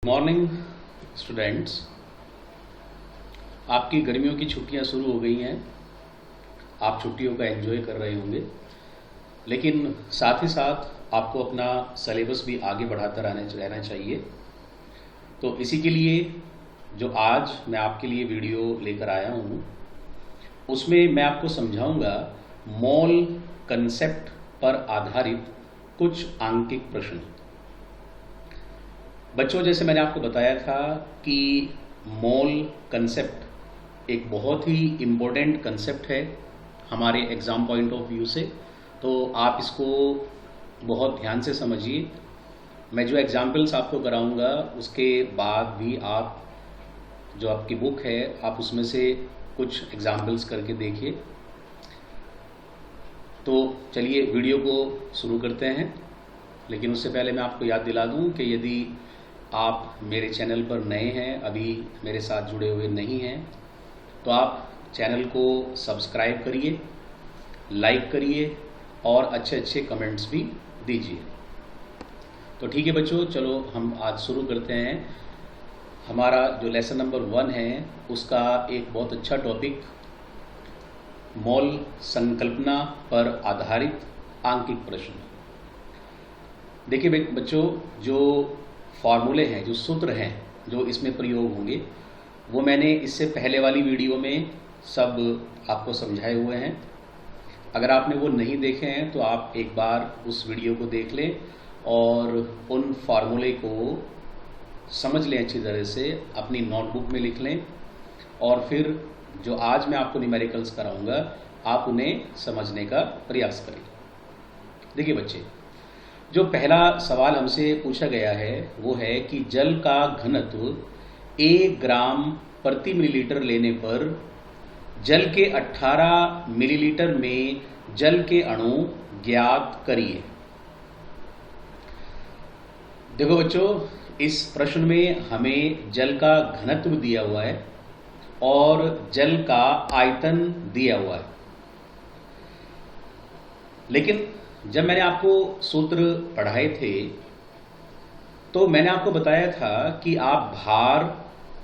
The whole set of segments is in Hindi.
मॉर्निंग स्टूडेंट्स, आपकी गर्मियों की छुट्टियां शुरू हो गई हैं। आप छुट्टियों का एंजॉय कर रहे होंगे, लेकिन साथ ही साथ आपको अपना सिलेबस भी आगे बढ़ाता रहना चाहिए। तो इसी के लिए जो आज मैं आपके लिए वीडियो लेकर आया हूँ, उसमें मैं आपको समझाऊंगा मॉल कंसेप्ट पर आधारित कुछ आंकिक प्रश्न। बच्चों, जैसे मैंने आपको बताया था कि मॉल कंसेप्ट एक बहुत ही इम्पोर्टेंट कंसेप्ट है हमारे एग्ज़ाम पॉइंट ऑफ व्यू से, तो आप इसको बहुत ध्यान से समझिए। मैं जो एग्जाम्पल्स आपको कराऊंगा उसके बाद भी आप जो आपकी बुक है आप उसमें से कुछ एग्जाम्पल्स करके देखिए। तो चलिए वीडियो को शुरू करते हैं, लेकिन उससे पहले मैं आपको याद दिला दूं कि यदि आप मेरे चैनल पर नए हैं, अभी मेरे साथ जुड़े हुए नहीं हैं, तो आप चैनल को सब्सक्राइब करिए, लाइक करिए और अच्छे अच्छे कमेंट्स भी दीजिए। तो ठीक है बच्चों, चलो हम आज शुरू करते हैं। हमारा जो लेसन नंबर 1 है उसका एक बहुत अच्छा टॉपिक मॉल संकल्पना पर आधारित आंकिक प्रश्न। देखिए बच्चों, जो फॉर्मूले हैं, जो सूत्र हैं जो इसमें प्रयोग होंगे, वो मैंने इससे पहले वाली वीडियो में सब आपको समझाए हुए हैं। अगर आपने वो नहीं देखे हैं तो आप एक बार उस वीडियो को देख लें और उन फार्मूले को समझ लें अच्छी तरह से, अपनी नोटबुक में लिख लें और फिर जो आज मैं आपको न्यूमेरिकल्स कराऊंगा आप उन्हें समझने का प्रयास करें। देखिए बच्चे, जो पहला सवाल हमसे पूछा गया है वो है कि जल का घनत्व 1 ग्राम प्रति मिलीलीटर लेने पर जल के 18 मिलीलीटर में जल के अणु ज्ञात करिए। देखो बच्चों, इस प्रश्न में हमें जल का घनत्व दिया हुआ है और जल का आयतन दिया हुआ है, लेकिन जब मैंने आपको सूत्र पढ़ाए थे तो मैंने आपको बताया था कि आप भार,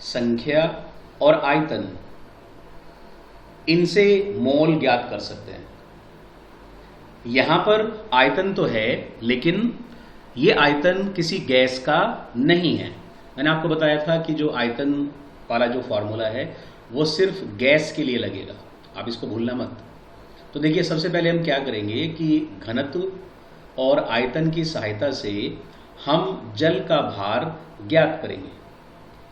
संख्या और आयतन, इनसे मोल ज्ञात कर सकते हैं। यहां पर आयतन तो है, लेकिन ये आयतन किसी गैस का नहीं है। मैंने आपको बताया था कि जो आयतन वाला जो फॉर्मूला है वो सिर्फ गैस के लिए लगेगा, आप इसको भूलना मत। तो देखिए, सबसे पहले हम क्या करेंगे कि घनत्व और आयतन की सहायता से हम जल का भार ज्ञात करेंगे।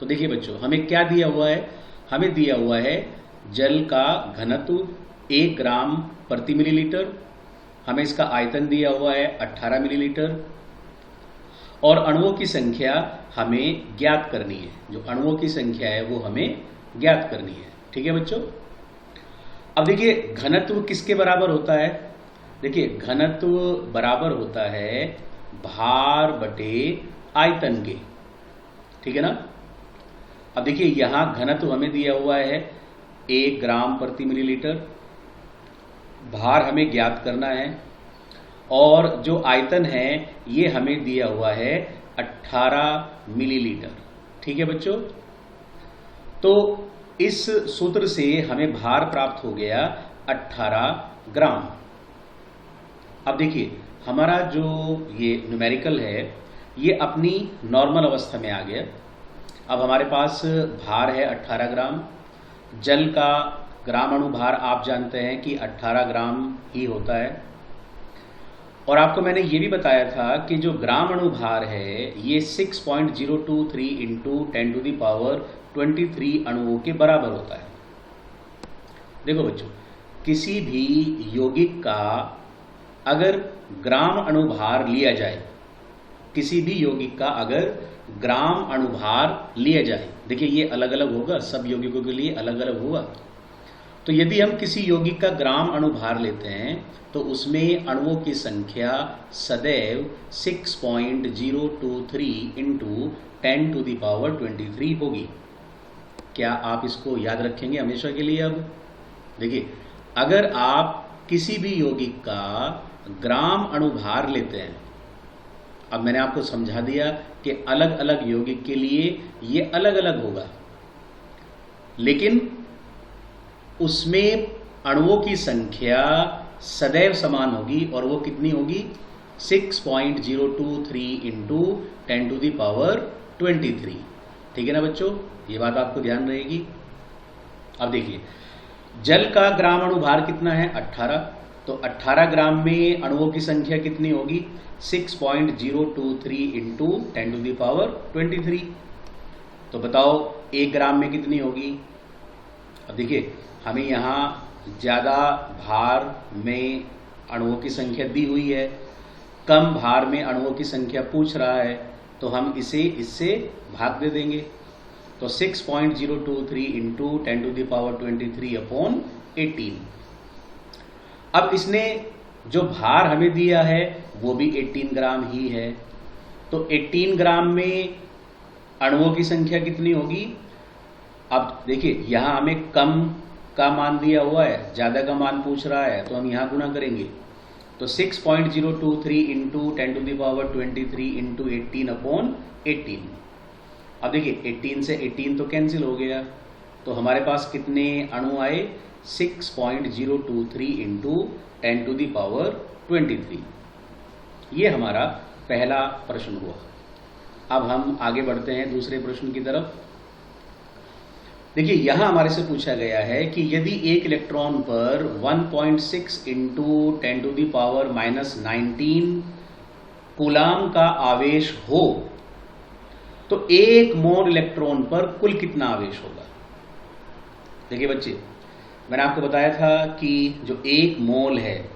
तो देखिए बच्चों, हमें क्या दिया हुआ है? हमें दिया हुआ है जल का घनत्व 1 ग्राम प्रति मिलीलीटर, हमें इसका आयतन दिया हुआ है 18 मिलीलीटर और अणुओं की संख्या हमें ज्ञात करनी है। जो अणुओं की संख्या है वो हमें ज्ञात करनी है। ठीक है बच्चों, अब देखिए घनत्व किसके बराबर होता है? देखिए, घनत्व बराबर होता है भार बटे आयतन के। ठीक है ना? अब देखिए, यहां घनत्व हमें दिया हुआ है 1 ग्राम प्रति मिलीलीटर, भार हमें ज्ञात करना है और जो आयतन है ये हमें दिया हुआ है 18 मिलीलीटर। ठीक है बच्चों, तो इस सूत्र से हमें भार प्राप्त हो गया 18 ग्राम। अब देखिए, हमारा जो ये न्यूमेरिकल है ये अपनी नॉर्मल अवस्था में आ गया। अब हमारे पास भार है 18 ग्राम। जल का ग्राम अणु भार आप जानते हैं कि 18 ग्राम ही होता है, और आपको मैंने ये भी बताया था कि जो ग्राम अणु भार है ये 6.023 इंटू 10⁻23 अणुओं के बराबर होता है। देखो बच्चों, किसी भी यौगिक का अगर ग्राम अणुभार लिया जाए, किसी भी यौगिक का अगर ग्राम अणुभार लिया जाए, देखिए ये अलग अलग होगा, सब यौगिकों के लिए अलग अलग होगा। तो यदि हम किसी यौगिक का ग्राम अणुभार लेते हैं तो उसमें अणुओं की संख्या सदैव 6.023 इंटू 10⁻23 होगी। क्या आप इसको याद रखेंगे हमेशा के लिए? अब देखिए, अगर आप किसी भी यौगिक का ग्राम अणुभार लेते हैं, अब मैंने आपको समझा दिया कि अलग अलग यौगिक के लिए ये अलग अलग होगा, लेकिन उसमें अणुओं की संख्या सदैव समान होगी, और वो कितनी होगी? 6.023 इंटू 10⁻23। ठीक है ना बच्चों, ये बात आपको ध्यान रहेगी। अब देखिए, जल का ग्राम अणु भार कितना है? 18। तो 18 ग्राम में अणुओं की संख्या कितनी होगी? 6.023 इंटू 10⁻23। तो बताओ 1 ग्राम में कितनी होगी? अब देखिए, हमें यहाँ ज़्यादा भार में अणुओं की संख्या दी हुई है, कम भार में अणुओं की संख्या पूछ रहा है, तो हम इससे भाग दे देंगे। तो 6.023 इंटू 10⁻23 अपॉन 18। अब इसने जो भार हमें दिया है वो भी 18 ग्राम ही है। तो 18 ग्राम में अणुओं की संख्या कितनी होगी? अब देखिए, यहाँ हमें कम का मान दिया हुआ है, ज़्यादा का मान पूछ रहा है, तो हम यहाँ गुणा करेंगे। तो 6.023 इंटू 10⁻23 इंटू 18 अपॉन 18। अब देखिए, 18 से 18 तो कैंसिल हो गया, तो हमारे पास कितने अणु आए? 6.023 इंटू 10⁻23। ये हमारा पहला प्रश्न हुआ। अब हम आगे बढ़ते हैं दूसरे प्रश्न की तरफ। देखिए, यहां हमारे से पूछा गया है कि यदि एक इलेक्ट्रॉन पर 1.6 इंटू 10⁻⁻19 कूलाम का आवेश हो तो 1 मोल इलेक्ट्रॉन पर कुल कितना आवेश होगा? देखिए बच्चे, मैंने आपको बताया था कि जो 1 मोल है,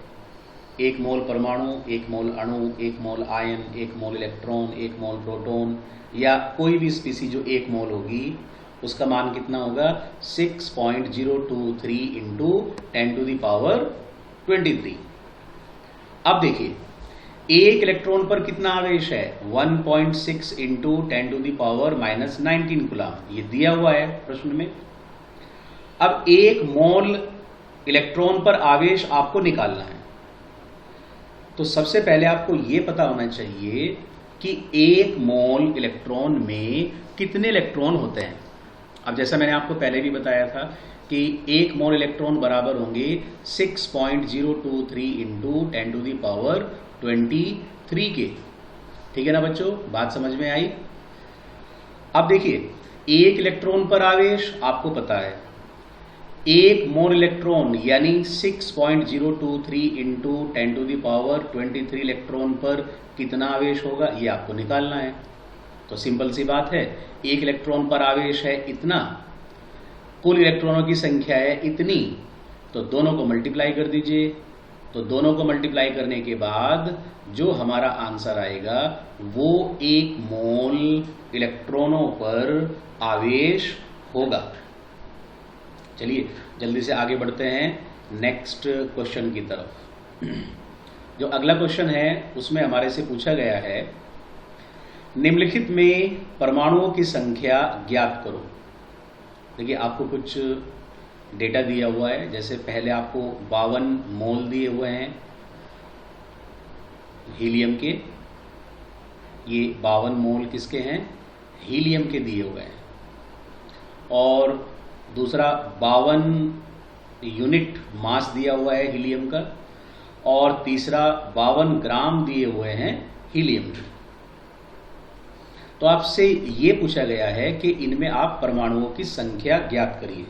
1 मोल परमाणु, 1 मोल अणु, 1 मोल आयन, 1 मोल इलेक्ट्रॉन, 1 मोल प्रोटॉन, या कोई भी स्पीसी जो 1 मोल होगी, उसका मान कितना होगा? 6.023 इंटू 10⁻23। अब देखिए, 1 इलेक्ट्रॉन पर कितना आवेश है? 1.6 इंटू 10⁻⁻19 कूलाम, ये दिया हुआ है प्रश्न में। अब 1 मोल इलेक्ट्रॉन पर आवेश आपको निकालना है, तो सबसे पहले आपको ये पता होना चाहिए कि 1 मोल इलेक्ट्रॉन में कितने इलेक्ट्रॉन होते हैं। अब जैसा मैंने आपको पहले भी बताया था कि 1 मोल इलेक्ट्रॉन बराबर होंगे 6.023 इंटू 10⁻23 के। ठीक है ना बच्चों, बात समझ में आई? अब देखिए, 1 इलेक्ट्रॉन पर आवेश आपको पता है, 1 मोल इलेक्ट्रॉन यानी 6.023 इंटू 10⁻23 इलेक्ट्रॉन पर कितना आवेश होगा, ये आपको निकालना है। तो सिंपल सी बात है, 1 इलेक्ट्रॉन पर आवेश है इतना, कुल इलेक्ट्रॉनों की संख्या है इतनी, तो दोनों को मल्टीप्लाई कर दीजिए। तो दोनों को मल्टीप्लाई करने के बाद जो हमारा आंसर आएगा वो 1 मोल इलेक्ट्रॉनों पर आवेश होगा। चलिए जल्दी से आगे बढ़ते हैं नेक्स्ट क्वेश्चन की तरफ। जो अगला क्वेश्चन है उसमें हमारे से पूछा गया है, निम्नलिखित में परमाणुओं की संख्या ज्ञात करो। देखिए, आपको कुछ डेटा दिया हुआ है, जैसे पहले आपको 52 मोल दिए हुए हैं हीलियम के। ये 52 मोल किसके हैं? हीलियम के दिए हुए हैं। और दूसरा 52 यूनिट मास दिया हुआ है हीलियम का, और तीसरा 52 ग्राम दिए हुए हैं हीलियम के। तो आपसे ये पूछा गया है कि इनमें आप परमाणुओं की संख्या ज्ञात करिए।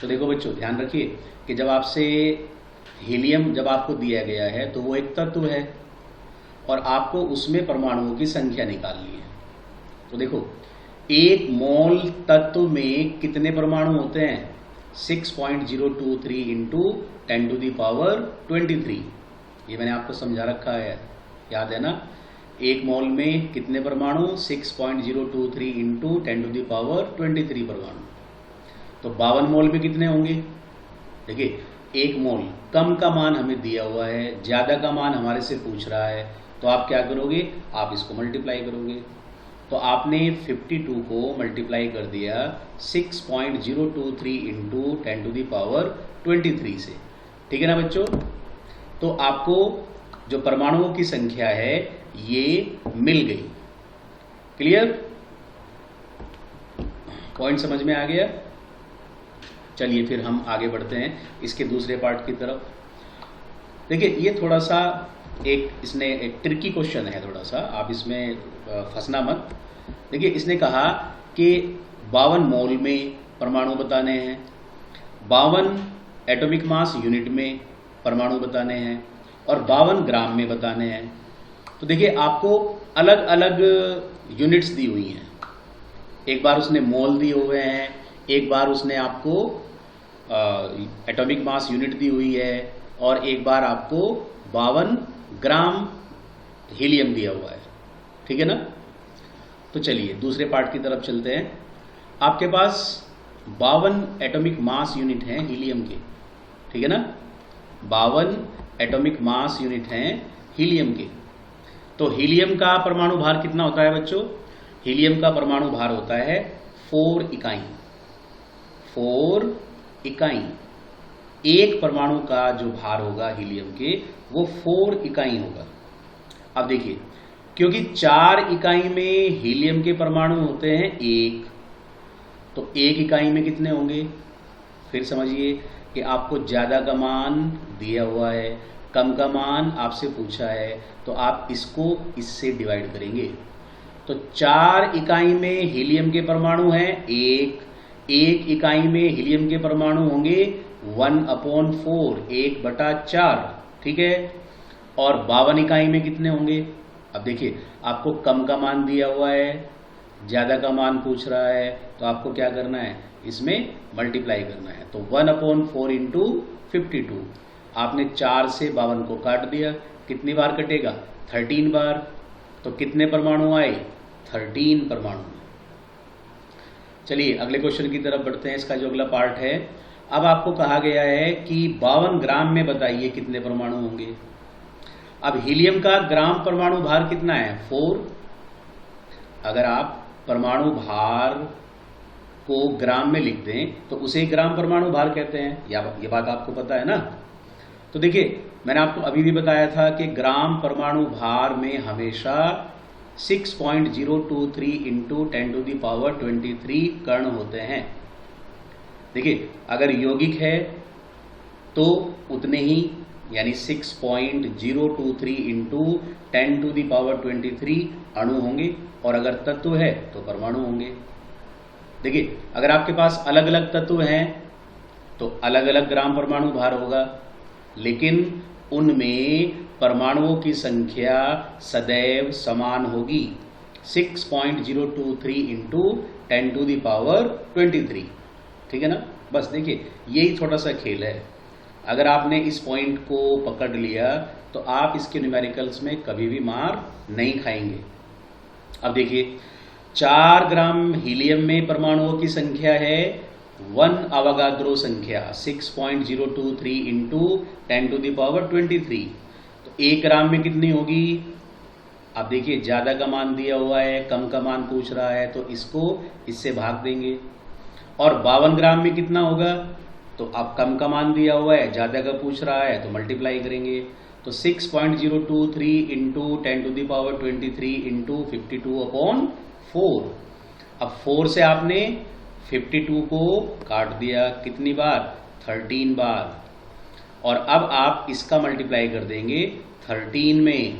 तो देखो बच्चों, ध्यान रखिए कि जब आपसे हीलियम जब आपको दिया गया है तो वो एक तत्व है और आपको उसमें परमाणुओं की संख्या निकालनी है। तो देखो, 1 मोल तत्व में कितने परमाणु होते हैं? 6.023 इंटू 10⁻23। ये मैंने आपको समझा रखा है, याद है ना? 1 मोल में कितने परमाणु? 6.023 इंटू 10⁻23 परमाणु। तो 52 मोल में कितने होंगे? देखिए, 1 मोल कम का मान हमें दिया हुआ है, ज़्यादा का मान हमारे से पूछ रहा है, तो आप क्या करोगे? आप इसको मल्टीप्लाई करोगे। तो आपने 52 को मल्टीप्लाई कर दिया 6.023 इंटू 10⁻23 से। ठीक है ना बच्चों? तो आपको जो परमाणुओं की संख्या है ये मिल गई। क्लियर? पॉइंट समझ में आ गया? चलिए फिर हम आगे बढ़ते हैं इसके दूसरे पार्ट की तरफ। देखिए ये थोड़ा सा इसने एक ट्रिकी क्वेश्चन है, थोड़ा सा आप इसमें फंसना मत। देखिए इसने कहा कि 52 मोल में परमाणु बताने हैं, 52 एटॉमिक मास यूनिट में परमाणु बताने हैं और 52 ग्राम में बताने हैं। तो देखिए आपको अलग अलग यूनिट्स दी हुई हैं। एक बार उसने मोल दिए हुए हैं, एक बार उसने आपको एटॉमिक मास यूनिट दी हुई है और एक बार आपको 52 ग्राम हीलियम दिया हुआ है। ठीक है ना? तो चलिए दूसरे पार्ट की तरफ चलते हैं। आपके पास 52 एटॉमिक मास यूनिट हैं हीलियम के, ठीक है ना? 52 एटॉमिक मास यूनिट हैं हीलियम के। तो हीलियम का परमाणु भार कितना होता है बच्चों? हीलियम का परमाणु भार होता है 4 इकाई। 4 इकाई। एक परमाणु का जो भार होगा हीलियम के वो 4 इकाई होगा। अब देखिए क्योंकि 4 इकाई में हीलियम के परमाणु होते हैं 1, तो 1 इकाई में कितने होंगे? फिर समझिए कि आपको ज़्यादा का मान दिया हुआ है, कम का मान आपसे पूछा है, तो आप इसको इससे डिवाइड करेंगे। तो 4 इकाई में हीलियम के परमाणु हैं 1 इकाई में हीलियम के परमाणु होंगे 1/4, 1/4, ठीक है? और 52 इकाई में कितने होंगे? अब देखिए आपको कम का मान दिया हुआ है, ज़्यादा का मान पूछ रहा है, तो आपको क्या करना है? इसमें मल्टीप्लाई करना है। तो 1/4 इंटू 52, आपने 4 से 52 को काट दिया। कितनी बार कटेगा? 13 बार। तो कितने परमाणु आए? 13 परमाणु। चलिए अगले क्वेश्चन की तरफ बढ़ते हैं। इसका जो अगला पार्ट है, अब आपको कहा गया है कि 52 ग्राम में बताइए कितने परमाणु होंगे। अब हीलियम का ग्राम परमाणु भार कितना है? 4। अगर आप परमाणु भार को ग्राम में लिख दें तो उसे ग्राम परमाणु भार कहते हैं, ये बात आपको पता है ना? तो देखिए मैंने आपको अभी भी बताया था कि ग्राम परमाणु भार में हमेशा 6.023 इंटू 10⁻23 कण होते हैं। देखिए अगर यौगिक है तो उतने ही, यानी 6.023 इंटू 10⁻23 अणु होंगे, और अगर तत्व है तो परमाणु होंगे। देखिए अगर आपके पास अलग अलग तत्व हैं तो अलग अलग ग्राम परमाणु भार होगा, लेकिन उनमें परमाणुओं की संख्या सदैव समान होगी, 6.023 इंटू 10⁻23। ठीक है ना? बस देखिए यही थोड़ा सा खेल है। अगर आपने इस पॉइंट को पकड़ लिया तो आप इसके न्यूमेरिकल्स में कभी भी मार नहीं खाएंगे। अब देखिए 4 ग्राम हीलियम में परमाणुओं की संख्या है 1 अवोगाद्रो संख्या, 6.023 इंटू 10⁻23। तो 1 ग्राम में कितनी होगी? अब देखिए ज़्यादा का मान दिया हुआ है, कम का मान पूछ रहा है, तो इसको इससे भाग देंगे। और 52 ग्राम में कितना होगा? तो अब कम का मान दिया हुआ है, ज़्यादा का पूछ रहा है, तो मल्टीप्लाई करेंगे। तो 6.023 इंटू 10⁻23 इंटू 52/4। अब 4 से आपने 52 को काट दिया, कितनी बार? 13 बार। और अब आप इसका मल्टीप्लाई कर देंगे 13 में,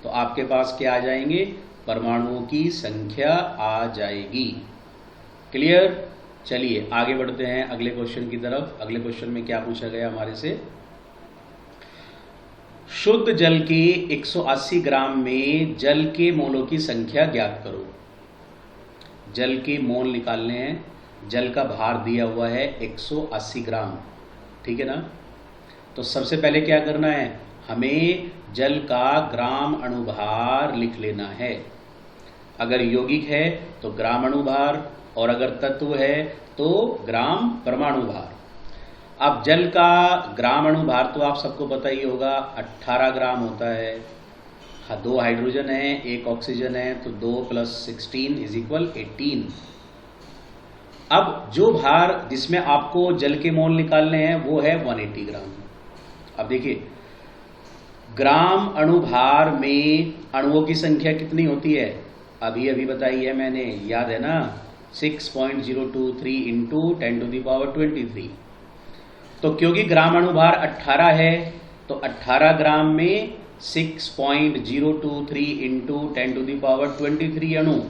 तो आपके पास क्या आ जाएंगे? परमाणुओं की संख्या आ जाएगी। क्लियर? चलिए आगे बढ़ते हैं अगले क्वेश्चन की तरफ। अगले क्वेश्चन में क्या पूछा गया हमारे से? शुद्ध जल के 180 ग्राम में जल के मोलों की संख्या ज्ञात करो। जल के मोल निकालने हैं, जल का भार दिया हुआ है 180 ग्राम, ठीक है ना? तो सबसे पहले क्या करना है? हमें जल का ग्राम अणुभार लिख लेना है। अगर यौगिक है तो ग्राम अणुभार, और अगर तत्व है तो ग्राम परमाणु भार। अब जल का ग्राम अणुभार तो आप सबको पता ही होगा, 18 ग्राम होता है। 2 हाइड्रोजन है, 1 ऑक्सीजन है, तो 2 + 16 = 18। अब जो भार जिसमें आपको जल के मोल निकालने हैं वो है 180 ग्राम। अब देखिए ग्राम अणुभार में अणुओं की संख्या कितनी होती है? अभी अभी बताई है मैंने, याद है ना, 6.023 इंटू 10⁻23। तो क्योंकि ग्राम अणुभार 18 है तो 18 ग्राम में 6.023 इंटू 10⁻23 अणु।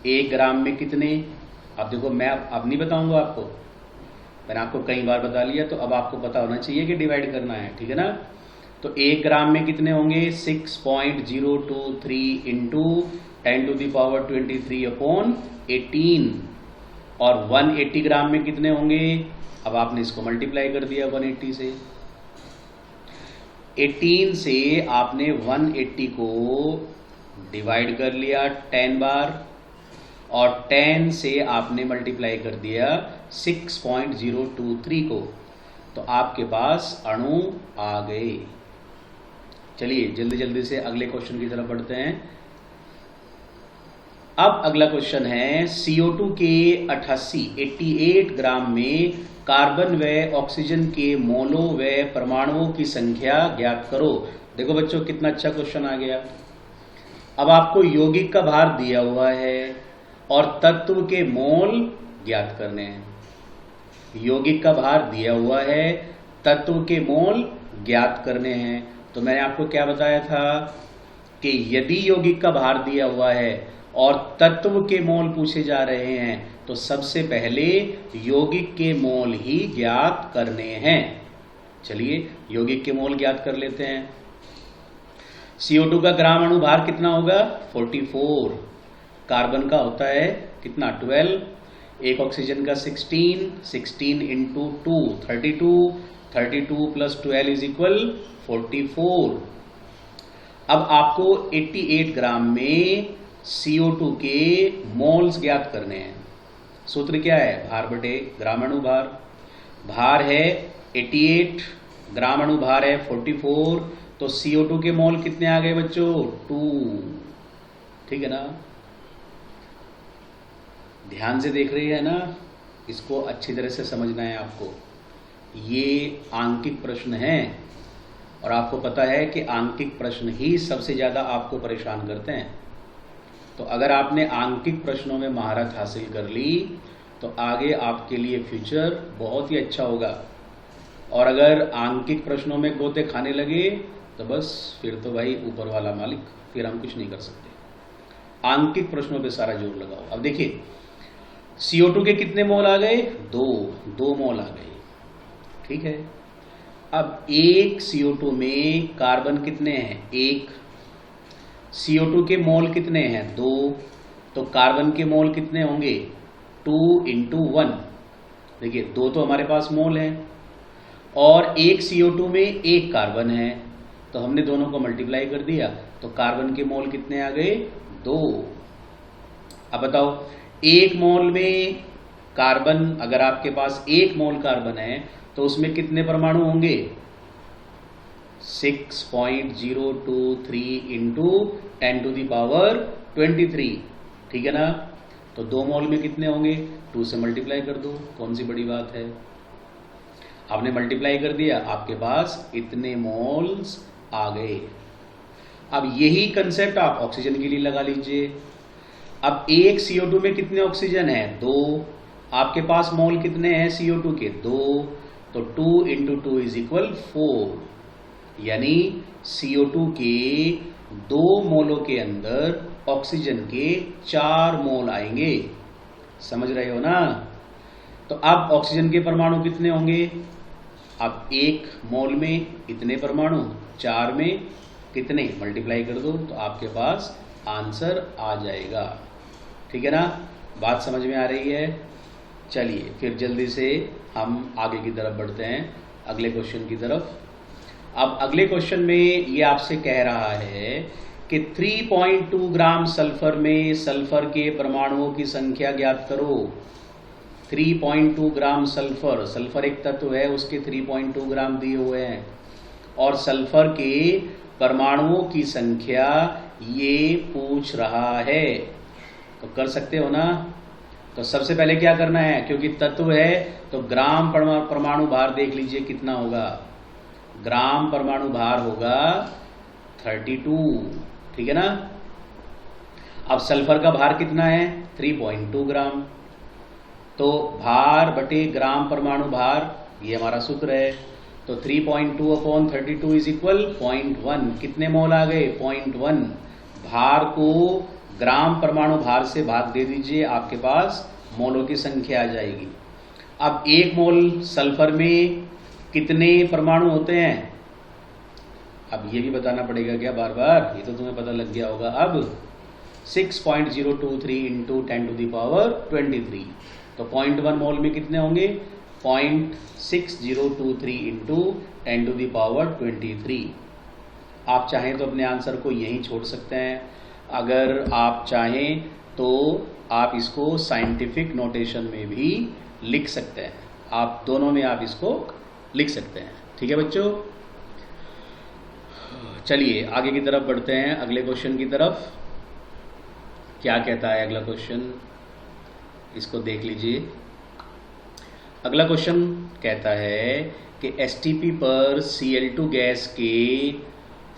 1 ग्राम में कितने? अब देखो, मैं अब नहीं बताऊंगा आपको, मैंने आपको कई बार बता लिया, तो अब आपको पता होना चाहिए कि डिवाइड करना है, ठीक है ना। तो 1 ग्राम में कितने होंगे? 6.023 इंटू 10⁻23 अपॉन 18। और 180 ग्राम में कितने होंगे? अब आपने इसको मल्टीप्लाई कर दिया 180 से। 18 से आपने 180 को डिवाइड कर लिया 10 बार, और 10 से आपने मल्टीप्लाई कर दिया 6.023 को, तो आपके पास अणु आ गए। चलिए जल्दी जल्दी से अगले क्वेश्चन की तरफ बढ़ते हैं। अब अगला क्वेश्चन है, CO2 के 88 ग्राम में कार्बन व ऑक्सीजन के मोलों व परमाणुओं की संख्या ज्ञात करो। देखो बच्चों, कितना अच्छा क्वेश्चन आ गया। अब आपको यौगिक का भार दिया हुआ है और तत्व के मोल ज्ञात करने हैं। यौगिक का भार दिया हुआ है, तत्व के मोल ज्ञात करने हैं। तो मैंने आपको क्या बताया था कि यदि यौगिक का भार दिया हुआ है और तत्व के मोल पूछे जा रहे हैं तो सबसे पहले यौगिक के मोल ही ज्ञात करने हैं। चलिए यौगिक के मोल ज्ञात कर लेते हैं। CO2 का ग्राम अणु भार कितना होगा? 44। कार्बन का होता है कितना? 12। एक ऑक्सीजन का 16 इंटू 2 32 प्लस 12 इज इक्वल 44। अब आपको 88 ग्राम में CO2 के मोल्स ज्ञात करने हैं। सूत्र क्या है? भार बटे ग्राम अणु भार। भार है 88, ग्राम अणु भार है 44, तो CO2 के मोल कितने आ गए बच्चों? 2। ठीक है ना, ध्यान से देख रही है ना, इसको अच्छी तरह से समझना है आपको। ये आंकिक प्रश्न है और आपको पता है कि आंकिक प्रश्न ही सबसे ज्यादा आपको परेशान करते हैं। तो अगर आपने आंकिक प्रश्नों में महारत हासिल कर ली तो आगे आपके लिए फ्यूचर बहुत ही अच्छा होगा। और अगर आंकिक प्रश्नों में गोते खाने लगे तो बस फिर तो भाई ऊपर वाला मालिक, फिर हम कुछ नहीं कर सकते। आंकिक प्रश्नों पे सारा जोर लगाओ। अब देखिए CO2 के कितने मोल आ गए? 2 मोल आ गए। ठीक है, अब एक CO2 में कार्बन कितने हैं? 1। CO2 के मोल कितने हैं? 2। तो कार्बन के मोल कितने होंगे? 2 इंटू 1। देखिए 2 तो हमारे पास मोल है और एक CO2 में 1 कार्बन है, तो हमने दोनों को मल्टीप्लाई कर दिया, तो कार्बन के मोल कितने आ गए? 2। अब बताओ, 1 मोल में कार्बन, अगर आपके पास 1 मोल कार्बन है तो उसमें कितने परमाणु होंगे? 6.023 इंटू 10⁻23। ठीक है ना, तो 2 मोल में कितने होंगे? 2 से मल्टीप्लाई कर दो, कौन सी बड़ी बात है। आपने मल्टीप्लाई कर दिया, आपके पास इतने मोल्स आ गए। अब यही कंसेप्ट आप ऑक्सीजन के लिए लगा लीजिए। अब एक CO2 में कितने ऑक्सीजन है? 2। आपके पास मोल कितने हैं CO2 के? 2। तो 2 इंटू 2 इज इक्वल 4, यानी CO2 के 2 मोलों के अंदर ऑक्सीजन के 4 मोल आएंगे। समझ रहे हो ना? तो अब ऑक्सीजन के परमाणु कितने होंगे? अब 1 मोल में इतने परमाणु, 4 में कितने? मल्टीप्लाई कर दो तो आपके पास आंसर आ जाएगा। ठीक है ना, बात समझ में आ रही है? चलिए फिर जल्दी से हम आगे की तरफ बढ़ते हैं, अगले क्वेश्चन की तरफ। अब अगले क्वेश्चन में ये आपसे कह रहा है कि 3.2 ग्राम सल्फर में सल्फर के परमाणुओं की संख्या ज्ञात करो। 3.2 ग्राम सल्फर, सल्फर एक तत्व है, उसके 3.2 ग्राम दिए हुए हैं, और सल्फर के परमाणुओं की संख्या ये पूछ रहा है। तो कर सकते हो ना? तो सबसे पहले क्या करना है, क्योंकि तत्व है तो ग्राम परमाणु भार देख लीजिए कितना होगा। ग्राम परमाणु भार होगा 32। ठीक है ना। अब सल्फर का भार कितना है? 3.2 ग्राम। तो भार बटे ग्राम परमाणु भार, ये हमारा सूत्र है। तो 3.2/32 इज इक्वल 0.1। कितने मोल आ गए? 0.1। भार को ग्राम परमाणु भार से भाग दे दीजिए, आपके पास मोलों की संख्या आ जाएगी। अब 1 मोल सल्फर में कितने परमाणु होते हैं? अब ये भी बताना पड़ेगा क्या बार बार? ये तो तुम्हें पता लग गया होगा। अब 6.023 इंटू 10⁻23। तो 0.1 मोल में कितने होंगे? 0.6023 इंटू 10⁻23। आप चाहें तो अपने आंसर को यहीं छोड़ सकते हैं। अगर आप चाहें तो आप इसको साइंटिफिक नोटेशन में भी लिख सकते हैं। आप दोनों में आप इसको लिख सकते हैं। ठीक है बच्चों, चलिए आगे की तरफ बढ़ते हैं, अगले क्वेश्चन की तरफ। क्या कहता है अगला क्वेश्चन, इसको देख लीजिए। अगला क्वेश्चन कहता है कि एसटीपी पर Cl2 गैस के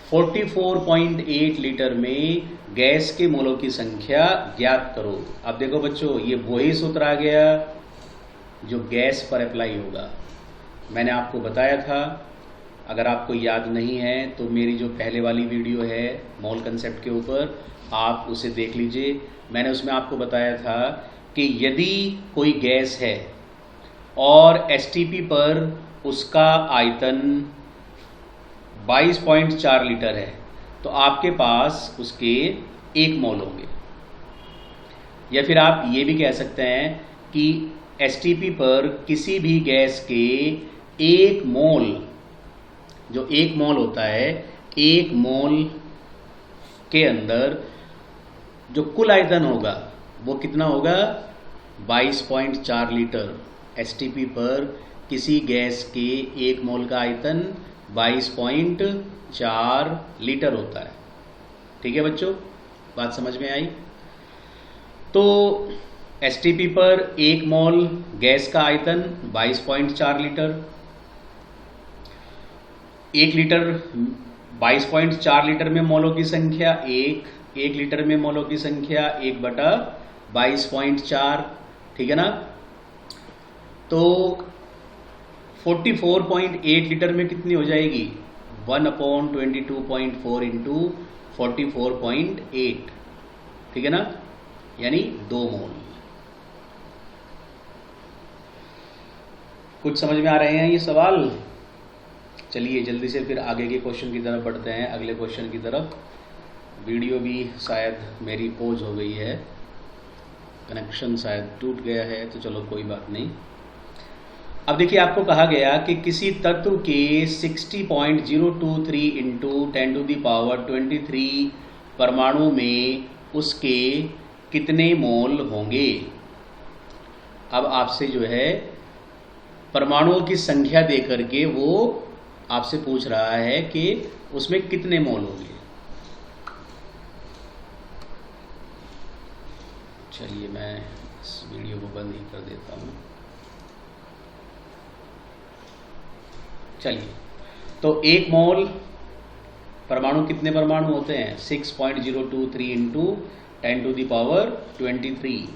44.8 लीटर में गैस के मोलों की संख्या ज्ञात करो। अब देखो बच्चों, ये वही सूत्र आ गया जो गैस पर अप्लाई होगा। मैंने आपको बताया था, अगर आपको याद नहीं है तो मेरी जो पहले वाली वीडियो है मोल कंसेप्ट के ऊपर, आप उसे देख लीजिए। मैंने उसमें आपको बताया था कि यदि कोई गैस है और एसटीपी पर उसका आयतन 22.4 लीटर है, तो आपके पास उसके 1 मोल होंगे। या फिर आप ये भी कह सकते हैं कि एसटीपी पर किसी भी गैस के 1 मोल, जो 1 मोल होता है, 1 मोल के अंदर जो कुल आयतन होगा वो कितना होगा? 22.4 लीटर। एसटीपी पर किसी गैस के 1 मोल का आयतन 22.4 लीटर होता है। ठीक है बच्चों, बात समझ में आई? तो एसटीपी पर 1 मोल गैस का आयतन 22.4 लीटर। 1 लीटर 22.4 लीटर में मोलों की संख्या 1 लीटर में मोलों की संख्या 1/22.4। ठीक है ना? तो 44.8 लीटर में कितनी हो जाएगी? 1/22.4 इंटू 44.8। ठीक है ना? यानी 2 मोल। कुछ समझ में आ रहे हैं ये सवाल? चलिए जल्दी से फिर आगे के क्वेश्चन की तरफ बढ़ते हैं, अगले क्वेश्चन की तरफ। वीडियो भी शायद मेरी पॉज हो गई है, कनेक्शन शायद टूट गया है, तो चलो कोई बात नहीं। अब देखिए, आपको कहा गया कि किसी तत्व के 60.023 इंटू 10⁻23 परमाणु में उसके कितने मोल होंगे। अब आपसे जो है परमाणुओं की संख्या दे करके वो आपसे पूछ रहा है कि उसमें कितने मोल होंगे। चलिए मैं इस वीडियो को बंद ही कर देता हूँ। चलिए, तो 1 मोल परमाणु, कितने परमाणु होते हैं? 6.023 इंटू 10⁻23।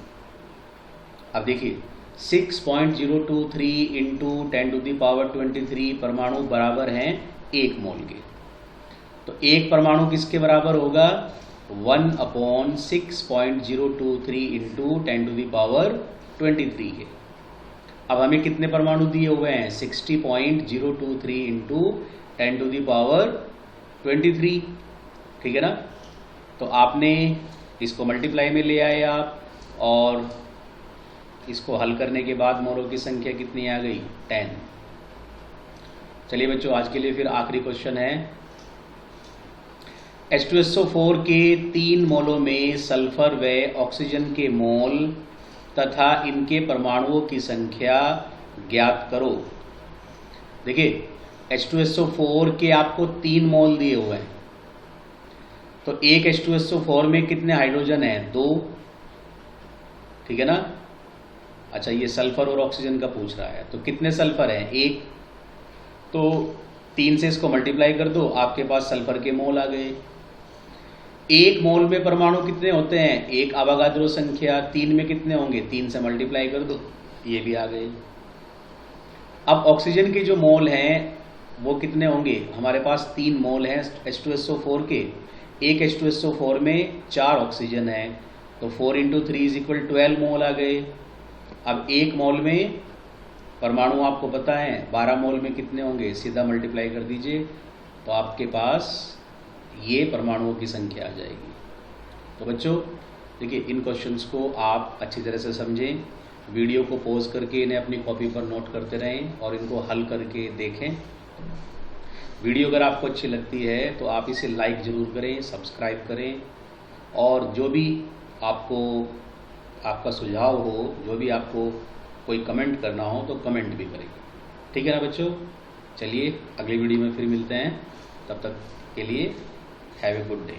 अब देखिए 6.023 इंटू 10⁻23 परमाणु बराबर हैं 1 मोल के। तो एक परमाणु किसके बराबर होगा? 1/6.023 इंटू 10⁻23 के। अब हमें कितने परमाणु दिए हुए हैं? 60.023 इंटू 10⁻23। ठीक है ना? तो आपने इसको मल्टीप्लाई में ले आए आप, और इसको हल करने के बाद मोलों की संख्या कितनी आ गई? 10। चलिए बच्चों, आज के लिए फिर आखिरी क्वेश्चन है। H2SO4 के 3 मोलों में सल्फर व ऑक्सीजन के मोल तथा इनके परमाणुओं की संख्या ज्ञात करो। देखिए, H2SO4 के आपको 3 मोल दिए हुए हैं, तो एक H2SO4 में कितने हाइड्रोजन हैं? 2। ठीक है ना? अच्छा, ये सल्फर और ऑक्सीजन का पूछ रहा है, तो कितने सल्फर हैं? 1। तो 3 से इसको मल्टीप्लाई कर दो, आपके पास सल्फर के मोल आ गए। एक मोल में परमाणु कितने होते हैं? एक अवोगाद्रो संख्या। 3 में कितने होंगे? 3 से मल्टीप्लाई कर दो, ये भी आ गए। अब ऑक्सीजन के जो मोल हैं वो कितने होंगे? हमारे पास 3 मोल हैं H2SO4 के। एक H2SO4 में 4 ऑक्सीजन है, तो 4 × 3 = 12 मोल आ गए। अब एक मोल में परमाणु आपको पता है 12 मोल में कितने होंगे? सीधा मल्टीप्लाई कर दीजिए, तो आपके पास ये परमाणुओं की संख्या आ जाएगी। तो बच्चों देखिए, इन क्वेश्चंस को आप अच्छी तरह से समझें, वीडियो को पॉज करके इन्हें अपनी कॉपी पर नोट करते रहें और इनको हल करके देखें। वीडियो अगर आपको अच्छी लगती है तो आप इसे लाइक ज़रूर करें, सब्सक्राइब करें, और जो भी आपका सुझाव हो, जो भी आपको कोई कमेंट करना हो तो कमेंट भी करें। ठीक है ना बच्चों? चलिए अगली वीडियो में फिर मिलते हैं, तब तक के लिए हैव ए गुड डे।